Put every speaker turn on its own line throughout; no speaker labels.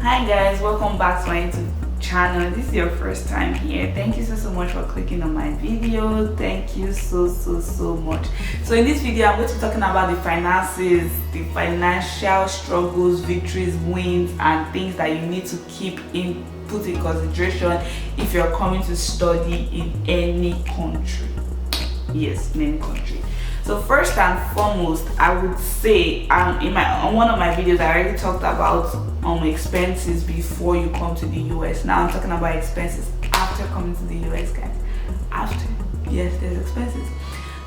Hi guys, welcome back to my YouTube channel. This is your first time here. Thank you so much for clicking on my video. Thank you so much. So in this video I'm going to be talking about the finances, the financial struggles, victories, wins, and things that you need to put in consideration if you're coming to study in any country. Yes, in any country. So first and foremost, I would say on one of my videos I already talked about expenses before you come to the US. Now I'm talking about expenses after coming to the US, guys. After, yes, there's expenses.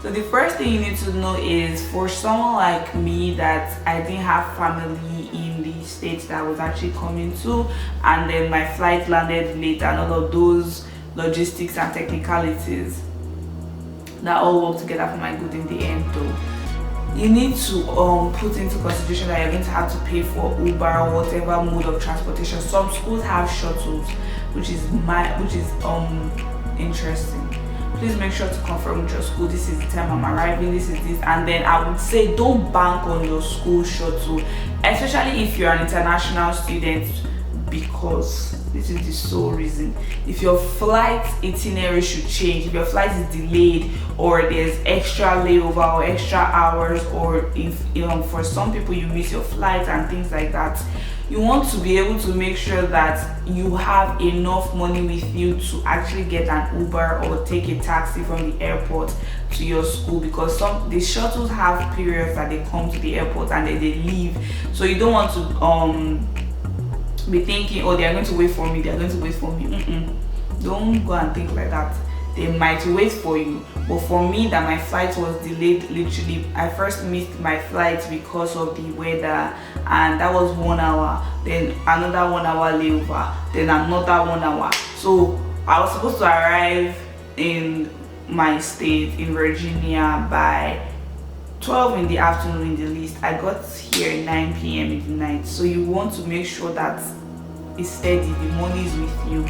So the first thing you need to know is, for someone like me that I didn't have family in the states that I was actually coming to, and then my flight landed late and all of those logistics and technicalities that all work together for my good in the end though. You need to put into consideration that you're going to have to pay for Uber or whatever mode of transportation. Some schools have shuttles, which is interesting. Please make sure to confirm with your school, this is the time I'm arriving, this is this. And then I would say don't bank on your school shuttle, especially if you're an international student, because this is the sole reason. If your flight itinerary should change, if your flight is delayed, or there's extra layover or extra hours, or if for some people you miss your flight and things like that, you want to be able to make sure that you have enough money with you to actually get an Uber or take a taxi from the airport to your school, because the shuttles have periods that they come to the airport and then they leave. So you don't want to be thinking, oh, they're going to wait for me, Don't go and think like that. They might wait for you, but for me, that my flight was delayed, literally I first missed my flight because of the weather, and that was 1 hour, then another 1 hour layover, then another 1 hour. So I was supposed to arrive in my state in Virginia by 12 in the afternoon in the least. I got here 9 p.m. in the night. So you want to make sure that it's steady, the money is with you.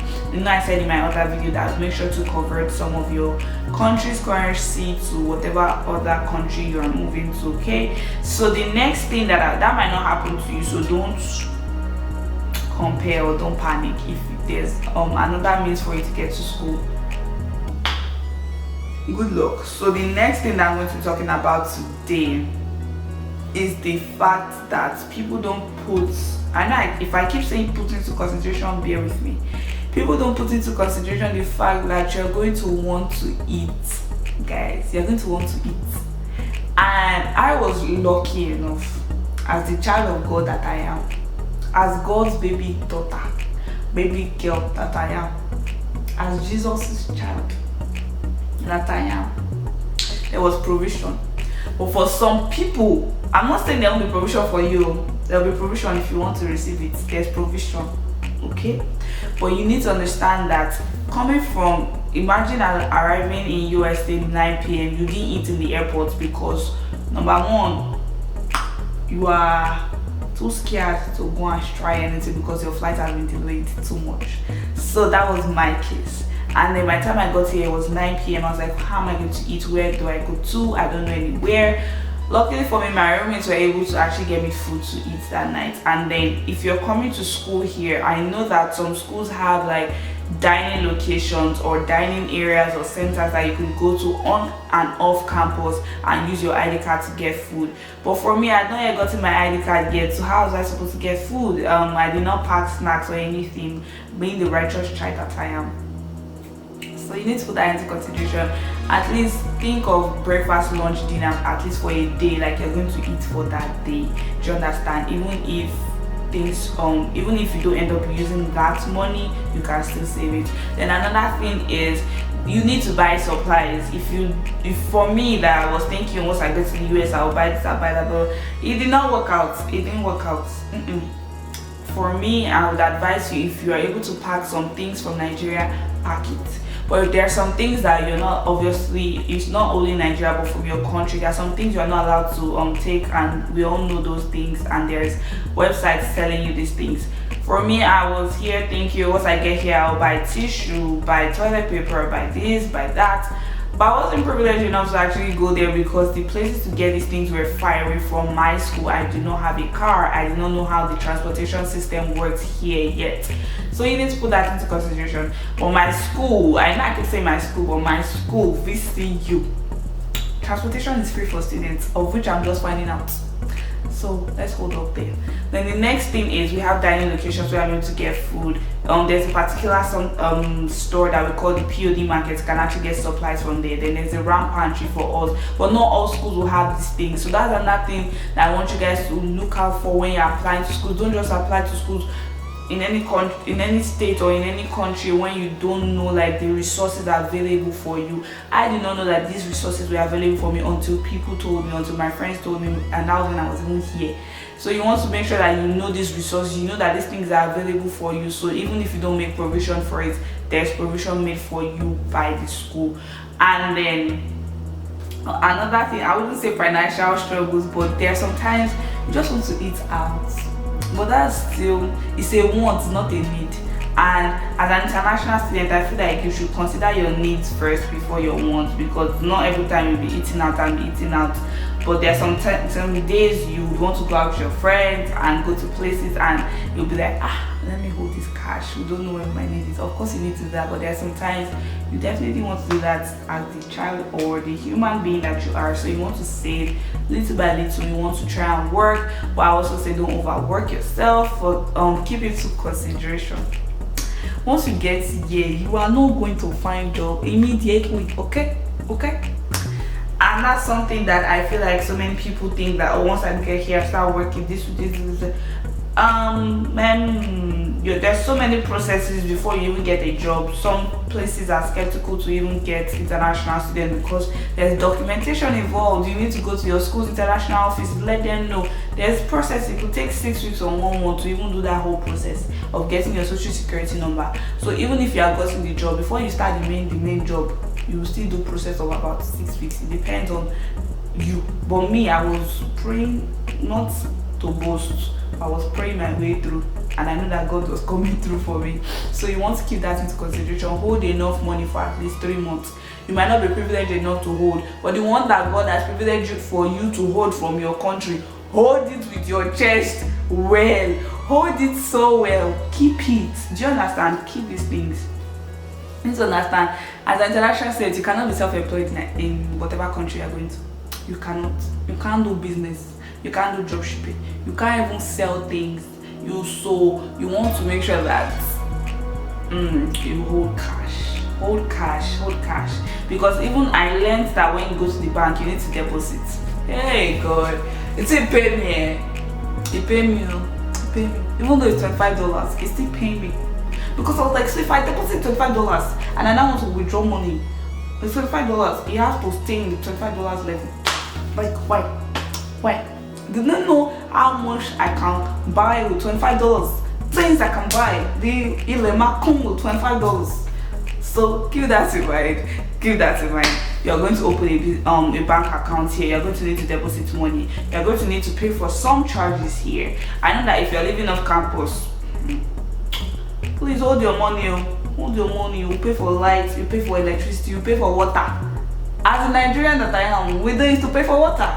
I said in my other video that make sure to convert some of your country's currency to whatever other country you are moving to. Okay, so the next thing that might not happen to you, so don't compare or don't panic if there's another means for you to get to school. Good luck. So the next thing that I'm going to be talking about today is the fact that people don't put, if I keep saying put into consideration, bear with me. People don't put into consideration the fact that you're going to want to eat, guys. You're going to want to eat. And I was lucky enough, as the child of God that I am, as God's baby daughter, baby girl that I am, as Jesus' child that I am, there was provision. But for some people, I'm not saying there won't be provision for you. There will be provision if you want to receive it. There's provision, okay? But you need to understand that coming from, imagine arriving in US at 9 p.m. you didn't eat in the airport because, number one, you are too scared to go and try anything because your flight has been delayed too much. So that was my case. And then by the time I got here, it was 9 p.m. I was like, how am I going to eat? Where do I go to? I don't know anywhere. Luckily for me, my roommates were able to actually get me food to eat that night. And then if you're coming to school here, I know that some schools have like dining locations or dining areas or centers that you could go to on and off campus and use your ID card to get food. But for me, I had not yet gotten my ID card yet, so how was I supposed to get food? I did not pack snacks or anything, being the righteous child that I am. So you need to put that into consideration. At least think of breakfast, lunch, dinner, at least for a day, like you're going to eat for that day. Do you understand? Even if you don't end up using that money, you can still save it. Then another thing is, you need to buy supplies. If for me that I was thinking once I get to the US I'll buy this, I'll buy that, but it did not work out. It didn't work out. For me, I would advise you, if you are able to pack some things from Nigeria, pack it. But if there are some things that you're not, obviously it's not only Nigeria but from your country, there are some things you're not allowed to take, and we all know those things, and there's websites telling you these things. For me, I was here thinking once I get here I'll buy tissue, buy toilet paper, buy this, buy that. But I wasn't privileged enough to actually go there because the places to get these things were far away from my school. I do not have a car. I did not know how the transportation system works here yet. So you need to put that into consideration. But my school, I know I could say my school, but my school, VCU, transportation is free for students, of which I'm just finding out. So let's hold up there. Then the next thing is we have dining locations where I'm going to get food. There's a particular store that we call the POD market. You can actually get supplies from there. Then there's a ramp pantry for us, but not all schools will have these things. So that's another thing that I want you guys to look out for when you're applying to schools. Don't just apply to schools in any state or in any country when you don't know like the resources are available for you. I did not know that these resources were available for me until people told me, until my friends told me, and that was when I was even here. So you want to make sure that you know these resources, you know that these things are available for you. So even if you don't make provision for it, there's provision made for you by the school. And then another thing, I wouldn't say financial struggles, but there are sometimes you just want to eat out. But that's still, it's a want, not a need. And as an international student, I feel like you should consider your needs first before your wants, because not every time you'll be eating out and be eating out. But there are some days you want to go out with your friends and go to places and you'll be like, let me hold this cash. You don't know where my need is. Of course you need to do that, but there are sometimes you definitely want to do that as the child or the human being that you are. So you want to save little by little. You want to try and work, but I also say don't overwork yourself. But keep it to consideration. Once you get here, you are not going to find job immediately. Okay. And that's something that I feel like so many people think that, oh, once I get here, I start working this. There's so many processes before you even get a job. Some places are skeptical to even get international students because there's documentation involved. You need to go to your school's international office, let them know. There's process. It could take 6 weeks or 1 month to even do that whole process of getting your social security number. So even if you have gotten the job, before you start the main job, you will still do process of about 6 weeks. It depends on you. But me, I was praying, not to boast, I was praying my way through, and I know that God was coming through for me. So you want to keep that into consideration. Hold enough money for at least 3 months. You might not be privileged enough to hold, but the one that God has privileged for you to hold from your country, hold it with your chest well. Hold it so well. Keep it. Do you understand? Keep these things. You need to understand, as an international student, you cannot be self-employed in whatever country you are going to. You cannot. You can't do business. You can't do job shipping. You can't even sell things. You want to make sure that you hold cash. Because even I learned that when you go to the bank, you need to deposit. Hey God, it's a pay me. It pay me. Even though it's $25, it still pay me. Because I was like, so if I deposit $25 and I now want to withdraw money, the $25, it has to stay in the $25 level. Like, why? Do not know how much I can buy with $25. Things I can buy, the Ilema come with $25. So keep that in mind. You're going to open a bank account here. You're going to need to deposit money. You're going to need to pay for some charges here. I know that if you're living off campus, please hold your money. You pay for lights, you pay for electricity, you pay for water. As a Nigerian that I am, we don't need to pay for water.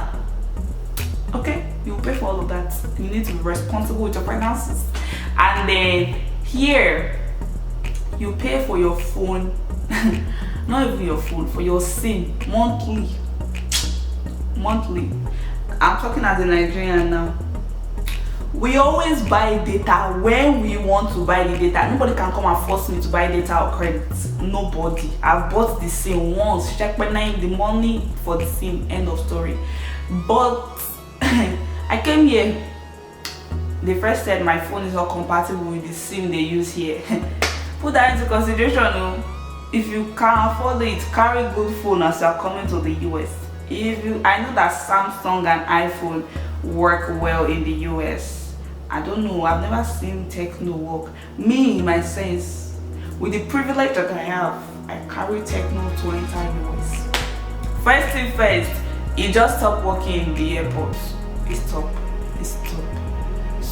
Okay, you pay for all of that. You need to be responsible with your finances. And then here, you pay for your phone. Not even your phone, for your SIM monthly. I'm talking as a Nigerian now. We always buy data when we want to buy the data. Nobody can come and force me to buy data or credit. Nobody. I've bought the SIM once. Check my name, the money for the SIM. End of story. But I came here. They first said my phone is not compatible with the SIM they use here. Put that into consideration. If you can afford it, carry good phone as you are coming to the US. I know that Samsung and iPhone work well in the US. I don't know, I've never seen Techno work. Me, in my sense, with the privilege that I have, I carry Techno to enter US. First thing first, it just stopped working in the airport. It stopped.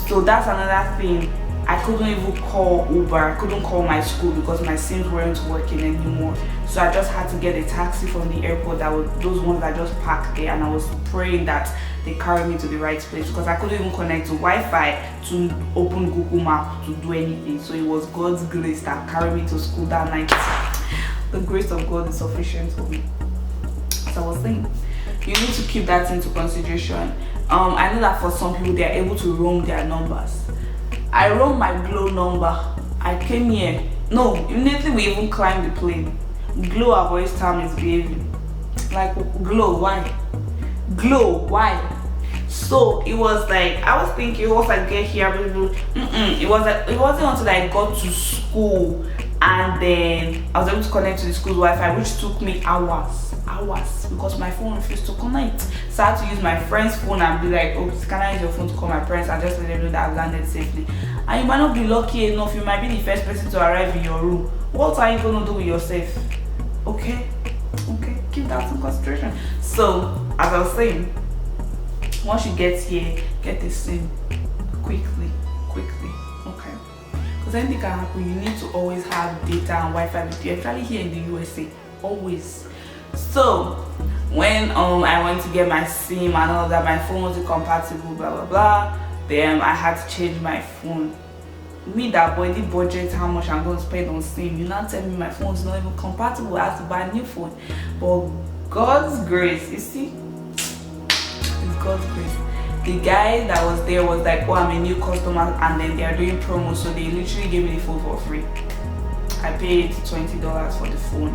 So that's another thing. I couldn't even call Uber. I couldn't call my school because my SIMs weren't working anymore. So I just had to get a taxi from the airport, that was those ones that just parked there, and I was praying that they carried me to the right place because I couldn't even connect to Wi-Fi to open Google Map to do anything. So it was God's grace that carried me to school that night. The grace of God is sufficient for me. As I was saying, you need to keep that into consideration. I know that for some people they are able to roam their numbers. I roamed my Glow number. I came here. No, immediately we even climbed the plane. Glow avoids time misbehaving. Like, Glow, why? Glow, why? So it was like, I was thinking once I get here, it wasn't until I got to school and then I was able to connect to the school's Wi-Fi, which took me hours because my phone refused to connect. So I had to use my friend's phone and be like, oh, can I use your phone to call my parents and just let them know that I've landed safely. And you might not be lucky enough, you might be the first person to arrive in your room. What are you going to do with yourself? Okay, keep that in consideration. So as I was saying, once you get here, get this SIM quickly, okay? Because anything can happen. You need to always have data and Wi-Fi with you, especially here in the USA, always. So when I went to get my SIM and all that, my phone wasn't compatible, blah blah blah. Then I had to change my phone. Me that boy did budget how much I'm going to spend on SIM. You now tell me my phone's not even compatible. I have to buy a new phone. But God's grace, you see, it's God's grace. The guy that was there was like, oh, I'm a new customer, and then they are doing promo, so they literally gave me the phone for free. I paid $20 for the phone,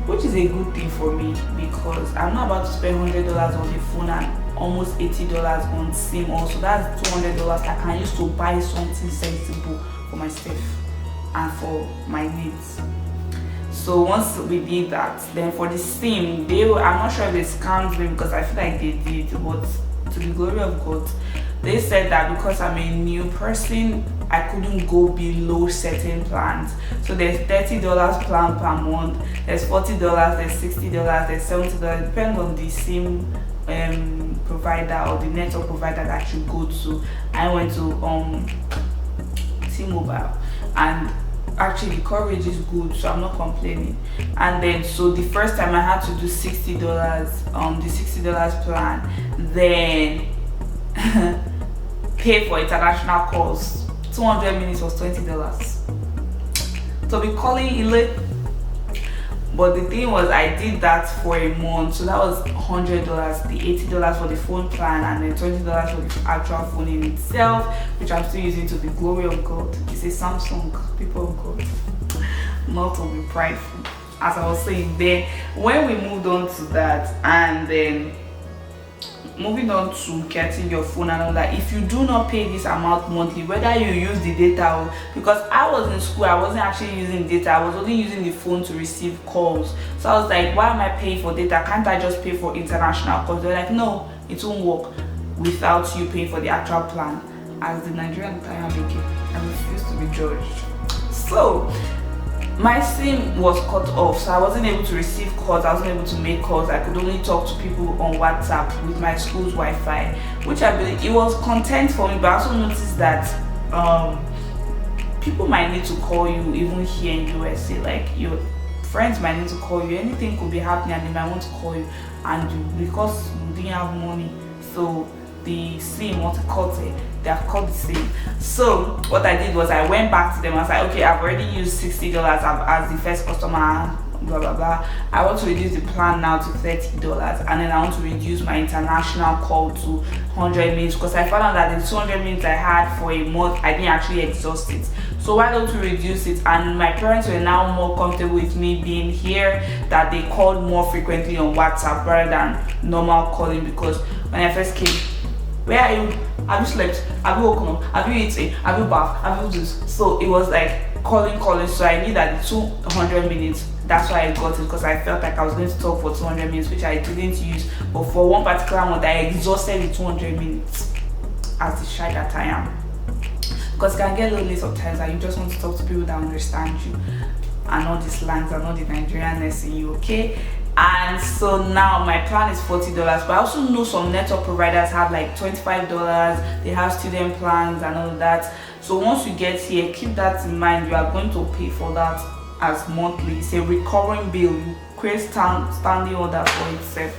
which is a good thing for me because I'm not about to spend $100 on the phone and almost $80 on SIM. Also, that's $200 I can use to buy something sensible for myself and for my needs. So once we did that, then for the SIM, I'm not sure if they scammed me because I feel like they did, but to the glory of God, they said that because I'm a new person, I couldn't go below certain plans. So there's $30 plan per month, there's $40, there's $60, there's $70, depends on the SIM provider or the network provider that you go to. I went to T-Mobile, and actually the coverage is good, so I'm not complaining. And then so the first time I had to do $60, the $60 plan, then pay for international calls. 200 minutes was $20. So be calling Ile. But the thing was, I did that for a month, so that was $100, the $80 for the phone plan, and then $20 for the actual phone in itself, which I'm still using to the glory of God. It's a Samsung, people of God, not to be prideful. As I was saying, then when we moved on to that, and then moving on to getting your phone and all that, if you do not pay this amount monthly, whether you use the data or, because I was in school, I wasn't actually using data, I was only using the phone to receive calls. So I was like, why am I paying for data? Can't I just pay for international calls? They're like, no, it won't work without you paying for the actual plan. As the Nigerian that I am making, I refuse to be judged. So my SIM was cut off, so I wasn't able to receive calls, I wasn't able to make calls. I could only talk to people on WhatsApp with my school's Wi-Fi, which I believe it was content for me. But I also noticed that people might need to call you even here in USA. Like, your friends might need to call you, anything could be happening and they might want to call you, and because you didn't have money, so the SIM was cut it. They have called the SIM. So what I did was I went back to them. I was like, okay, I've already used $60 as the first customer, blah blah blah. I want to reduce the plan now to $30, and then I want to reduce my international call to 100 minutes because I found out that the 200 minutes I had for a month, I didn't actually exhaust it. So why don't we reduce it? And my parents were now more comfortable with me being here, that they called more frequently on WhatsApp rather than normal calling. Because when I first came, where are you? Have you slept? Have you woken up? Have you eaten? Have you bathed? Have you this? So it was like calling. So I knew that the 200 minutes, that's why I got it, because I felt like I was going to talk for 200 minutes, which I didn't use. But for one particular month, I exhausted the 200 minutes as the shy that I am. Because it can get lonely sometimes and you just want to talk to people that understand you and all the slangs and all the Nigerianness in you, okay? And so now my plan is $40, but I also know some network providers have like $25. They have student plans and all that. So once you get here, keep that in mind. You are going to pay for that as monthly. It's a recurring bill. You create standing order for itself.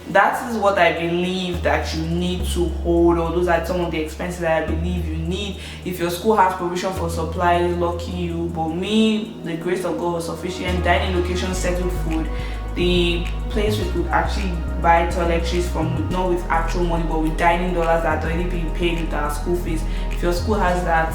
That is what I believe that you need to hold, or those are some of the expenses that I believe you need. If your school has provision for supplies, lucky you. But me, the grace of God was sufficient. Dining location, settled food, the place we could actually buy toiletries from, not with actual money but with dining dollars that are already being paid with our school fees. If your school has that,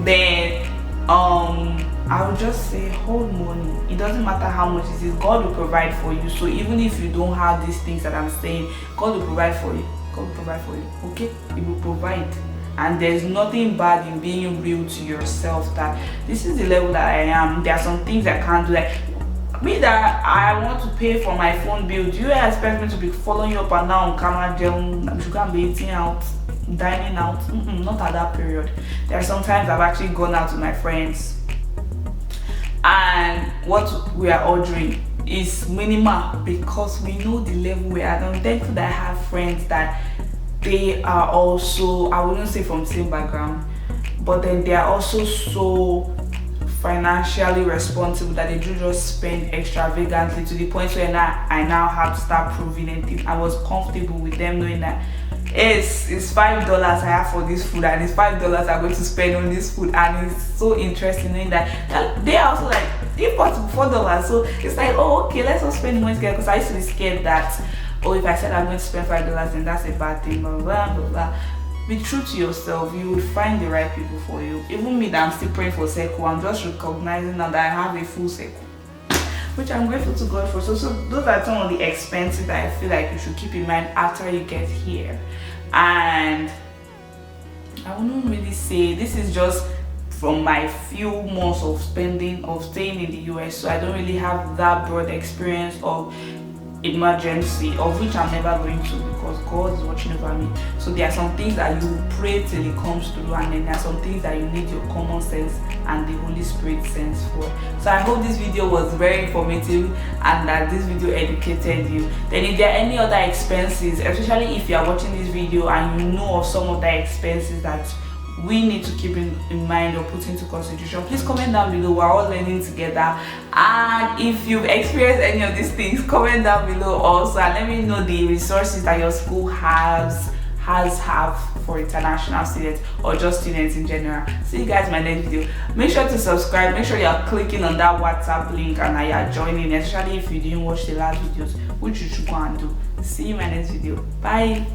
then I would just say hold money. It doesn't matter how much it is, God will provide for you. So even if you don't have these things that I'm saying, God will provide for you. God will provide for you. Okay, He will provide. And there's nothing bad in being real to yourself that this is the level that I am. There are some things I can't do, like me that I want to pay for my phone bill. Do you expect me to be following you up and down on camera, you can be eating out, dining out? Not at that period. There are sometimes I've actually gone out with my friends, and what we are ordering is minimal because we know the level we are. I'm thankful that I have friends that they are also, I wouldn't say from the same background, but then they are also so financially responsible that they do just spend extravagantly to the point where now I now have to start proving anything. I was comfortable with them knowing that it's $5 I have for this food, and it's $5 I'm going to spend on this food. And it's so interesting knowing that they are also like, if possible, $4. So it's like, oh, okay, let's not spend money together, because I used to be scared that, oh, if I said I'm going to spend $5, then that's a bad thing, blah blah blah blah. Be true to yourself. You will find the right people for you. Even me that I'm still praying for circle, I'm just recognizing now that I have a full circle, which I'm grateful to God for. So those are some of the expenses that I feel like you should keep in mind after you get here. And I wouldn't really say this is just from my few months of staying in the US, so I don't really have that broad experience of emergency, of which I'm never going to, because God is watching over me. So there are some things that you pray till it comes through, and then there are some things that you need your common sense and the Holy Spirit sense for. So I hope this video was very informative and that this video educated you. Then if there are any other expenses, especially if you are watching this video and you know of some of the expenses that we need to keep in mind or put into consideration, please comment down below. We're all learning together. And if you've experienced any of these things, comment down below also, and let me know the resources that your school have for international students or just students in general. See you guys in my next video. Make sure to subscribe, make sure you are clicking on that WhatsApp link and that you are joining, especially if you didn't watch the last videos, which you should go and do. See you in my next video. Bye.